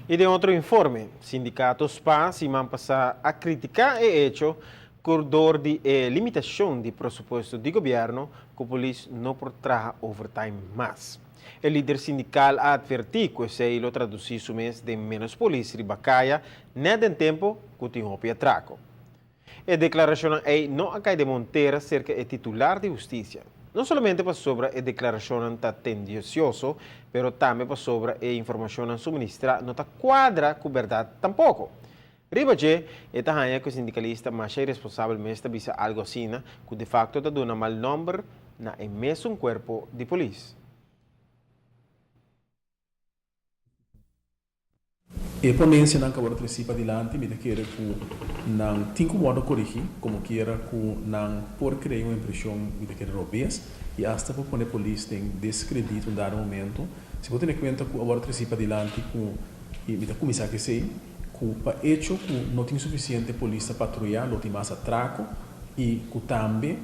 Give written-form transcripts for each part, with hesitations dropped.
Y de otro informe, sindicatos PAS y pasa a criticar el hecho corredor de limitación de presupuesto de gobierno que la policía no trabaja overtime más. El líder sindical advertió que se lo traducir su mes de menos policía y bacaya, nada en tiempo que tiene que atraco. A declaração é não acai de Monteira cerca é titular de justiça. Não somente para sobre a declaração está tendencioso, mas também para sobre a informação suministrada não está quadra com verdade tampouco. Ribache, esta é que o sindicalista mais responsável mesmo bisa algo assim, que de facto está dando mal número na mesmo corpo de polícia. E ponência não acabou de trazer para diante, me querer que não tem como corrigir, como queira que não por criar uma impressão, me querer robês, e hasta para poner a polícia tem descredito em dado momento. Se você tem conta que agora trazer para diante, e me começar a ser, que para hecho que não tem suficiente polícia patrulhar, não tem mais atraco, e que também,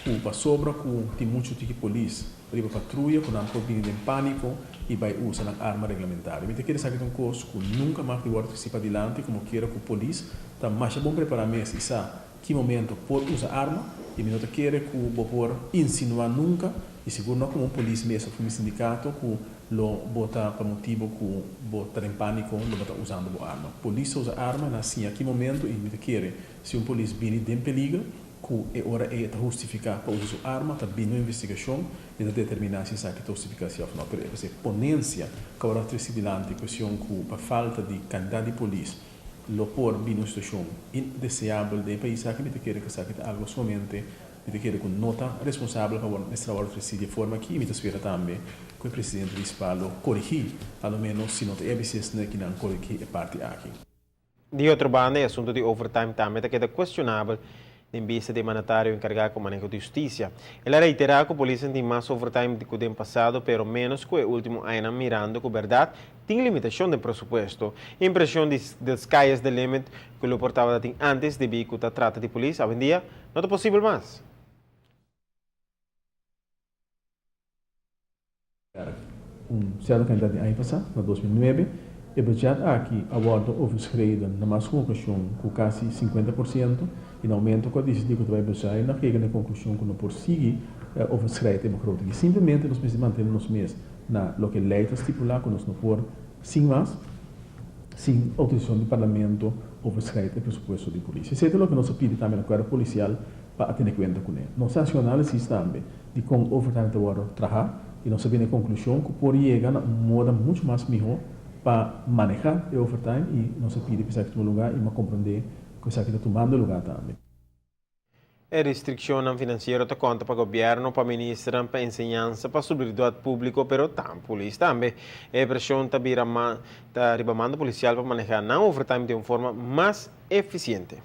que para sobra que tem muito tipo de polícia, para patrulha, que não pode vir em pânico, e vai usar a arma regulamentar. Me querer saber um curso que nunca mais pode participar adiante, como queira que a polícia está mais bom preparar mesmo, e sabe que momento pode usar arma, e me não querer que o por insinuar nunca, e seguro não como um polícia mesmo, como um sindicato, que lo bota para motivo que bota em pânico, lo bota usando a arma. A polícia usa arma, assim, a que momento, e me querer, se um polícia vem em perigo, que é hora de justificar para usar sua arma, está vindo uma investigação e determinar se sabe que justificação ou não. Pero é ponência que agora trazer diante questão que para falta de quantidade de polícia, lo por vir uma situação indeseável de país que me quer que sabe que algo somente me quer que nota responsável para o trabalho trazer de forma que me espera também que o presidente municipal corrigir, ao menos se não tem evidências que não corrigir a parte aqui. De outro bando, o assunto de overtime também está questionável em vista de mandatário encarregado com o manejo de justiça. Ele reitera que a polícia tem mais overtime do que o ano passado, pero menos que o último ano, mirando que a verdade tem limitação de presupuesto. Impressão das calles de limite que o portava antes de vir que a trata de polícia, hoje em dia, não é possível mais. Certa quantidade de ano passado, em 2009, o budget aqui aborda overschreden na mais conclusão com quase 50%, e no aumento que diz que vai buscar e não chega na conclusão que não por seguir overschreden é groot. E simplesmente nós precisamos manter nos meses na lo que a lei está estipulado que nós não por sem mais, sem autorização do parlamento overschreden o presupuesto de polícia. Isso é o que nós pedimos também na Guarda Policial para ter em conta com ele. Nós sancionamos também de com overtime de agora trabalhar e nós sabemos a conclusão que por chegar a um modo muito mais melhor para manejar o overtime e nós pedimos para que tome lugar e para compreender que está tomando lugar também. A restrição financeira está conta para o governo, para a ministra, para a ensinança, para a seguridade pública, pero também a polícia também. A pressão está ribamando policial para manejar não overtime de uma forma mais eficiente.